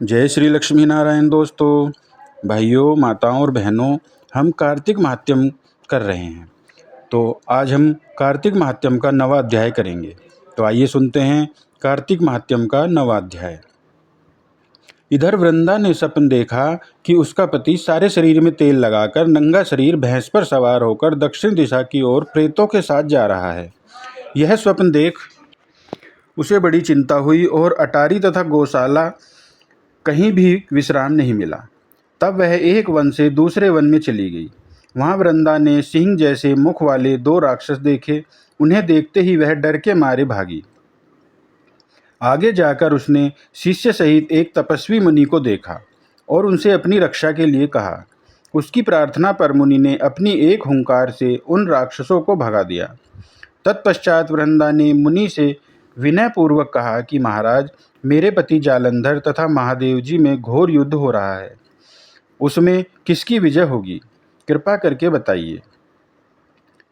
जय श्री लक्ष्मी नारायण दोस्तों, भाइयों, माताओं और बहनों। हम कार्तिक महात्यम कर रहे हैं। तो आज हम कार्तिक महात्यम का 9वां अध्याय करेंगे। तो आइए सुनते हैं कार्तिक महात्यम का 9वां अध्याय। इधर वृंदा ने स्वप्न देखा कि उसका पति सारे शरीर में तेल लगाकर नंगा शरीर भैंस पर सवार होकर दक्षिण दिशा की ओर प्रेतों के साथ जा रहा है। यह स्वप्न देख उसे बड़ी चिंता हुई और अटारी तथा गौशाला कहीं भी विश्राम नहीं मिला। तब वह एक वन से दूसरे वन में चली गई। वहां वृंदा ने सिंह जैसे मुख वाले 2 राक्षस देखे। उन्हें देखते ही वह डर के मारे भागी। आगे जाकर उसने शिष्य सहित एक तपस्वी मुनि को देखा और उनसे अपनी रक्षा के लिए कहा। उसकी प्रार्थना पर मुनि ने अपनी एक हुंकार से उन राक्षसों को भगा दिया। तत्पश्चात वृंदा ने मुनि से विनयपूर्वक कहा कि महाराज, मेरे पति जालंधर तथा महादेव जी में घोर युद्ध हो रहा है। उसमें किसकी विजय होगी, कृपा करके बताइए,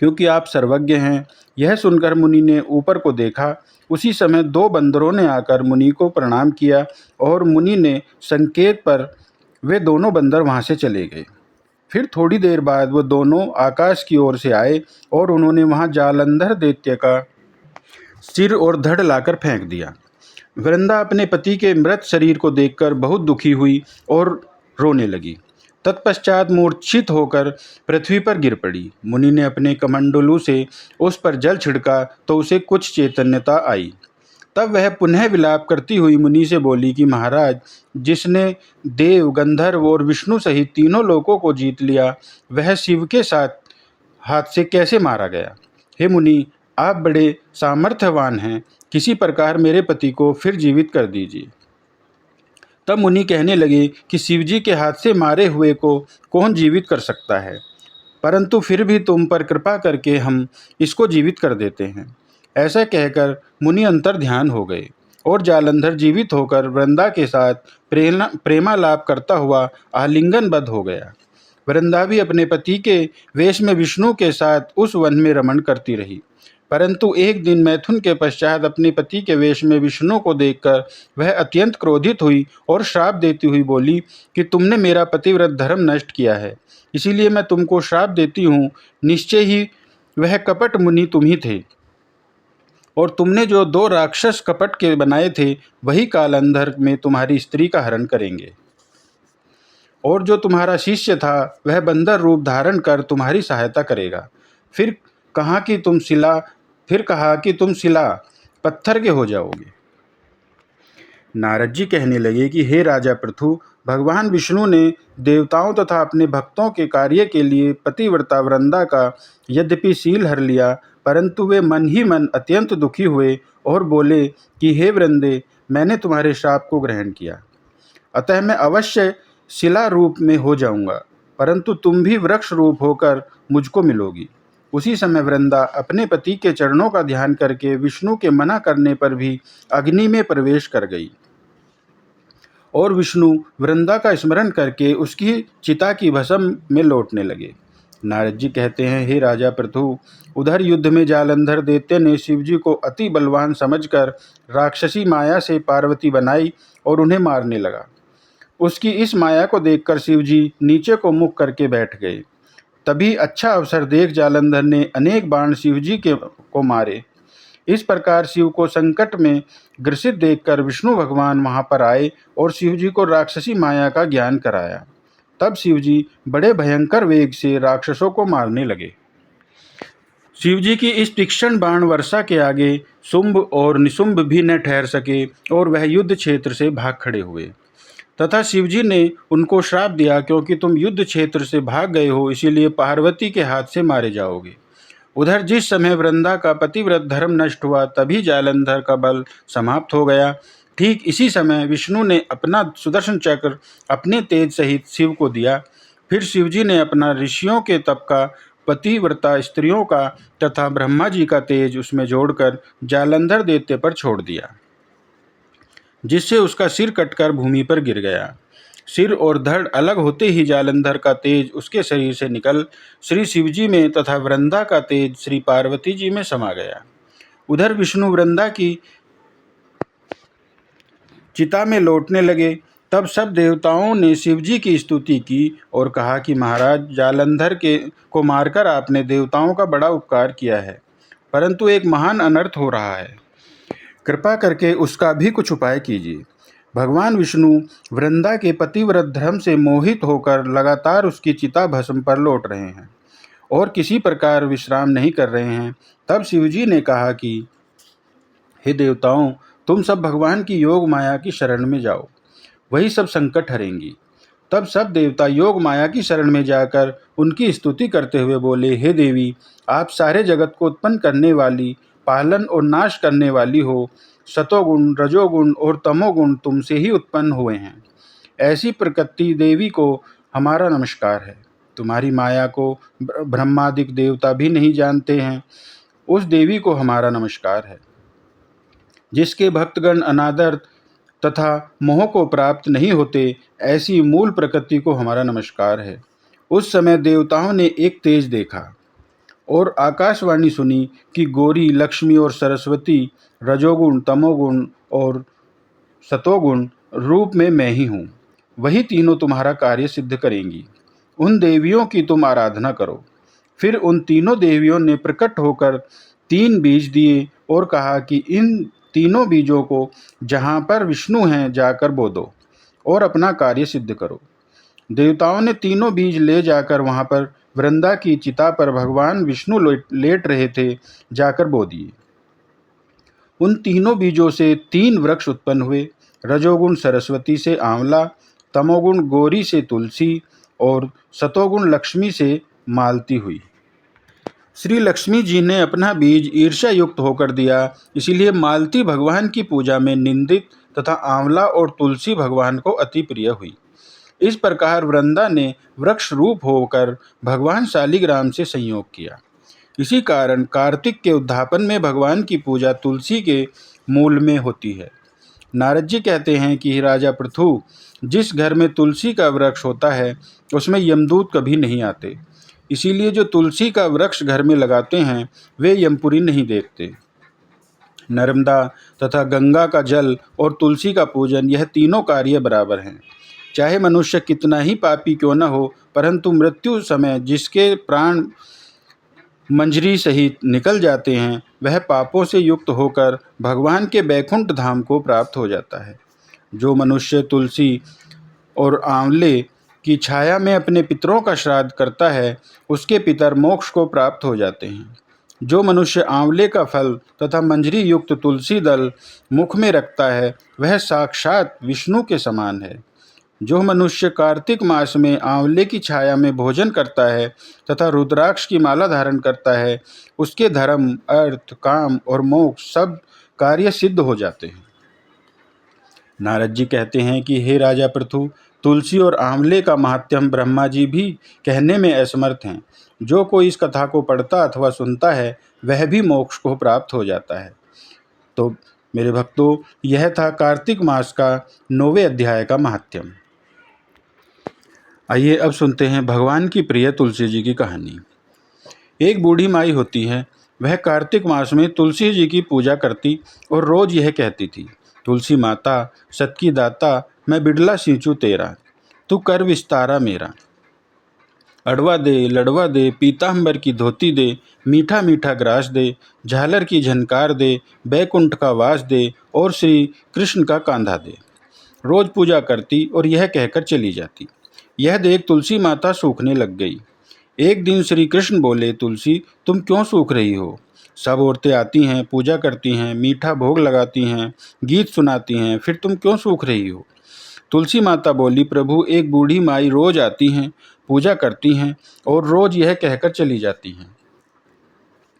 क्योंकि आप सर्वज्ञ हैं। यह सुनकर मुनि ने ऊपर को देखा। उसी समय 2 बंदरों ने आकर मुनि को प्रणाम किया और मुनि ने संकेत पर वे दोनों बंदर वहां से चले गए। फिर थोड़ी देर बाद वो दोनों आकाश की ओर से आए और उन्होंने वहां जालंधर दैत्य का सिर और धड़ लाकर फेंक दिया। वृंदा अपने पति के मृत शरीर को देखकर बहुत दुखी हुई और रोने लगी। तत्पश्चात मूर्छित होकर पृथ्वी पर गिर पड़ी। मुनि ने अपने कमंडलू से उस पर जल छिड़का तो उसे कुछ चैतन्यता आई। तब वह पुनः विलाप करती हुई मुनि से बोली कि महाराज, जिसने देव, गंधर्व और विष्णु सहित तीनों लोकों को जीत लिया, वह शिव के साथ हाथ से कैसे मारा गया। हे मुनि, आप बड़े सामर्थ्यवान हैं, किसी प्रकार मेरे पति को फिर जीवित कर दीजिए। तब मुनि कहने लगे कि शिवजी के हाथ से मारे हुए को कौन जीवित कर सकता है, परंतु फिर भी तुम पर कृपा करके हम इसको जीवित कर देते हैं। ऐसा कहकर मुनि अंतर ध्यान हो गए और जालंधर जीवित होकर वृंदा के साथ प्रेमालाप करता हुआ आलिंगनबद्ध हो गया। वृंदा भी अपने पति के वेश में विष्णु के साथ उस वन में रमण करती रही, परंतु एक दिन मैथुन के पश्चात अपने पति के वेश में विष्णु को देखकर वह अत्यंत क्रोधित हुई और श्राप देती हुई बोली कि तुमने मेरा पतिव्रत धर्म नष्ट किया है, इसीलिए मैं तुमको श्राप देती हूँ। निश्चय ही वह कपट मुनि तुम ही थे, और तुमने जो 2 राक्षस कपट के बनाए थे, वही कालांधर में तुम्हारी स्त्री का हरण करेंगे। और जो तुम्हारा शिष्य था, वह बंदर रूप धारण कर तुम्हारी सहायता करेगा। फिर कहा कि तुम शिला पत्थर के हो जाओगे। नारद जी कहने लगे कि हे राजा पृथु, भगवान विष्णु ने देवताओं तथा अपने भक्तों के कार्य के लिए पतिव्रता वृंदा का यद्यपि शील हर लिया, परंतु वे मन ही मन अत्यंत दुखी हुए और बोले कि हे वृंदे, मैंने तुम्हारे श्राप को ग्रहण किया, अतः मैं अवश्य शिला रूप में हो जाऊंगा, परंतु तुम भी वृक्ष रूप होकर मुझको मिलोगी। उसी समय वृंदा अपने पति के चरणों का ध्यान करके विष्णु के मना करने पर भी अग्नि में प्रवेश कर गई और विष्णु वृंदा का स्मरण करके उसकी चिता की भस्म में लौटने लगे। नारद जी कहते हैं, हे राजा पृथु, उधर युद्ध में जालंधर दैत्य ने शिवजी को अति बलवान समझकर राक्षसी माया से पार्वती बनाई और उन्हें मारने लगा। उसकी इस माया को देखकर शिवजी नीचे को मुख करके बैठ गए। तभी अच्छा अवसर देख जालंधर ने अनेक बाण शिवजी को मारे। इस प्रकार शिव को संकट में ग्रसित देखकर विष्णु भगवान वहां पर आए और शिवजी को राक्षसी माया का ज्ञान कराया। तब शिवजी बड़े भयंकर वेग से राक्षसों को मारने लगे। शिवजी की इस तीक्ष्ण बाण वर्षा के आगे शुंभ और निशुंभ भी न ठहर सके और वह युद्ध क्षेत्र से भाग खड़े हुए। तथा शिवजी ने उनको श्राप दिया, क्योंकि तुम युद्ध क्षेत्र से भाग गए हो, इसीलिए पार्वती के हाथ से मारे जाओगे। उधर जिस समय वृंदा का पतिव्रत धर्म नष्ट हुआ, तभी जालंधर का बल समाप्त हो गया। ठीक इसी समय विष्णु ने अपना सुदर्शन चक्र अपने तेज सहित शिव को दिया। फिर शिवजी ने अपना ऋषियों के तप का, पतिव्रता स्त्रियों का तथा ब्रह्मा जी का तेज उसमें जोड़कर जालंधर दैत्य पर छोड़ दिया, जिससे उसका सिर कटकर भूमि पर गिर गया। सिर और धड़ अलग होते ही जालंधर का तेज उसके शरीर से निकल श्री शिवजी में तथा वृंदा का तेज श्री पार्वती जी में समा गया। उधर विष्णु वृंदा की चिता में लौटने लगे, तब सब देवताओं ने शिवजी की स्तुति की और कहा कि महाराज, जालंधर को मारकर आपने देवताओं का बड़ा उपकार किया है, परंतु एक महान अनर्थ हो रहा है। कृपा करके उसका भी कुछ उपाय कीजिए। भगवान विष्णु वृंदा के पतिव्रत धर्म से मोहित होकर लगातार उसकी चिता भस्म पर लौट रहे हैं और किसी प्रकार विश्राम नहीं कर रहे हैं। तब शिवजी ने कहा कि हे देवताओं, तुम सब भगवान की योग माया की शरण में जाओ, वही सब संकट हरेंगी। तब सब देवता योग माया की शरण में जाकर उनकी स्तुति करते हुए बोले, हे देवी, आप सारे जगत को उत्पन्न करने वाली, पालन और नाश करने वाली हो। सतोगुण, रजोगुण और तमोगुण तुमसे ही उत्पन्न हुए हैं। ऐसी प्रकृति देवी को हमारा नमस्कार है। तुम्हारी माया को ब्रह्मादिक देवता भी नहीं जानते हैं, उस देवी को हमारा नमस्कार है। जिसके भक्तगण अनादर तथा मोह को प्राप्त नहीं होते, ऐसी मूल प्रकृति को हमारा नमस्कार है। उस समय देवताओं ने एक तेज देखा और आकाशवाणी सुनी कि गौरी, लक्ष्मी और सरस्वती रजोगुण, तमोगुण और सतोगुण रूप में मैं ही हूँ। वही तीनों तुम्हारा कार्य सिद्ध करेंगी। उन देवियों की तुम आराधना करो। फिर उन तीनों देवियों ने प्रकट होकर 3 बीज दिए और कहा कि इन तीनों बीजों को जहाँ पर विष्णु हैं जाकर बो दो और अपना कार्य सिद्ध करो। देवताओं ने तीनों बीज ले जाकर वहाँ पर वृंदा की चिता पर भगवान विष्णु लेट रहे थे जाकर बो दिए। उन तीनों बीजों से 3 वृक्ष उत्पन्न हुए। रजोगुण सरस्वती से आंवला, तमोगुण गौरी से तुलसी और सतोगुण लक्ष्मी से मालती हुई। श्री लक्ष्मी जी ने अपना बीज ईर्ष्या युक्त होकर दिया, इसीलिए मालती भगवान की पूजा में निंदित तथा आंवला और तुलसी भगवान को अति प्रिय हुई। इस प्रकार वृंदा ने वृक्ष रूप होकर भगवान शालिग्राम से संयोग किया। इसी कारण कार्तिक के उद्यापन में भगवान की पूजा तुलसी के मूल में होती है। नारद जी कहते हैं कि राजा पृथु, जिस घर में तुलसी का वृक्ष होता है उसमें यमदूत कभी नहीं आते। इसीलिए जो तुलसी का वृक्ष घर में लगाते हैं वे यमपुरी नहीं देखते। नर्मदा तथा गंगा का जल और तुलसी का पूजन, यह तीनों कार्य बराबर हैं। चाहे मनुष्य कितना ही पापी क्यों न हो, परंतु मृत्यु समय जिसके प्राण मंजरी सहित निकल जाते हैं, वह पापों से युक्त होकर भगवान के बैकुंठ धाम को प्राप्त हो जाता है। जो मनुष्य तुलसी और आंवले की छाया में अपने पितरों का श्राद्ध करता है, उसके पितर मोक्ष को प्राप्त हो जाते हैं। जो मनुष्य आंवले का फल तथा मंजरी युक्त तुलसी दल मुख में रखता है, वह साक्षात विष्णु के समान है। जो मनुष्य कार्तिक मास में आंवले की छाया में भोजन करता है तथा रुद्राक्ष की माला धारण करता है, उसके धर्म, अर्थ, काम और मोक्ष सब कार्य सिद्ध हो जाते हैं। नारद जी कहते हैं कि हे राजा पृथु, तुलसी और आंवले का महात्म्य ब्रह्मा जी भी कहने में असमर्थ हैं। जो कोई इस कथा को पढ़ता अथवा सुनता है, वह भी मोक्ष को प्राप्त हो जाता है। तो मेरे भक्तों, यह था कार्तिक मास का 9वें अध्याय का महात्म्य। आइए अब सुनते हैं भगवान की प्रिय तुलसी जी की कहानी। एक बूढ़ी माई होती है। वह कार्तिक मास में तुलसी जी की पूजा करती और रोज यह कहती थी, तुलसी माता, सत की दाता, मैं बिड़ला सींचू तेरा, तू कर विस्तारा मेरा। अडवा दे, लड़वा दे, पीताम्बर की धोती दे, मीठा मीठा ग्रास दे, झालर की झनकार दे, बैकुंठ का वास दे और श्री कृष्ण का कांधा दे। रोज पूजा करती और यह कहकर चली जाती। यह देख तुलसी माता सूखने लग गई। एक दिन श्री कृष्ण बोले, तुलसी, तुम क्यों सूख रही हो? सब औरतें आती हैं, पूजा करती हैं, मीठा भोग लगाती हैं, गीत सुनाती हैं, फिर तुम क्यों सूख रही हो? तुलसी माता बोली, प्रभु, एक बूढ़ी माई रोज आती हैं, पूजा करती हैं और रोज यह कहकर चली जाती हैं,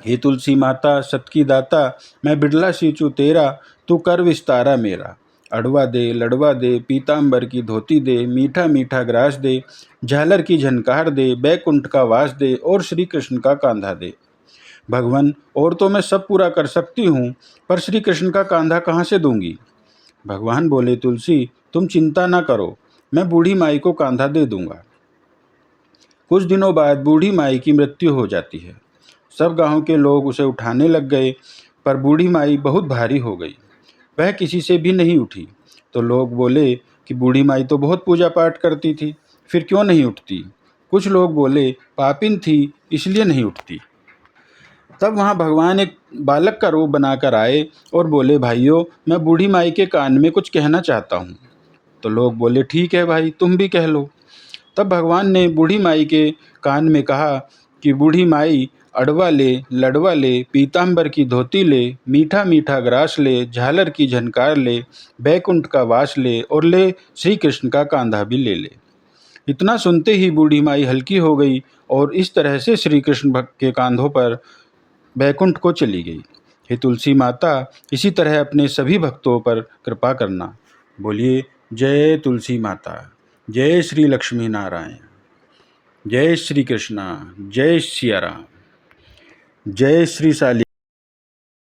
हे तुलसी माता, सत की दाता, मैं बिड़ला सींचू तेरा, तू कर विस्तारा मेरा। अडवा दे, लड़वा दे, पीताम्बर की धोती दे, मीठा मीठा ग्रास दे, झालर की झनकार दे, बैकुंठ का वास दे और श्री कृष्ण का कांधा दे। भगवान, और तो मैं सब पूरा कर सकती हूँ, पर श्री कृष्ण का कांधा कहाँ से दूंगी? भगवान बोले, तुलसी, तुम चिंता ना करो, मैं बूढ़ी माई को कांधा दे दूंगा। कुछ दिनों बाद बूढ़ी माई की मृत्यु हो जाती है। सब गांव के लोग उसे उठाने लग गए, पर बूढ़ी माई बहुत भारी हो गई। वह किसी से भी नहीं उठी। तो लोग बोले कि बूढ़ी माई तो बहुत पूजा पाठ करती थी, फिर क्यों नहीं उठती। कुछ लोग बोले पापिन थी इसलिए नहीं उठती। तब वहाँ भगवान एक बालक का रूप बनाकर आए और बोले, भाइयों मैं बूढ़ी माई के कान में कुछ कहना चाहता हूँ। तो लोग बोले, ठीक है भाई, तुम भी कह लो। तब भगवान ने बूढ़ी माई के कान में कहा कि बूढ़ी माई, अडवा ले, लड़वा ले, पीताम्बर की धोती ले, मीठा मीठा ग्रास ले, झालर की झनकार ले, बैकुंठ का वास ले और ले श्री कृष्ण का कांधा भी ले ले। इतना सुनते ही बूढ़ी माई हल्की हो गई और इस तरह से श्री कृष्ण भक्त के कांधों पर बैकुंठ को चली गई। हे तुलसी माता, इसी तरह अपने सभी भक्तों पर कृपा करना। बोलिए जय तुलसी माता, जय श्री लक्ष्मी नारायण, जय श्री कृष्णा, जय सिया राम, जय श्री साली।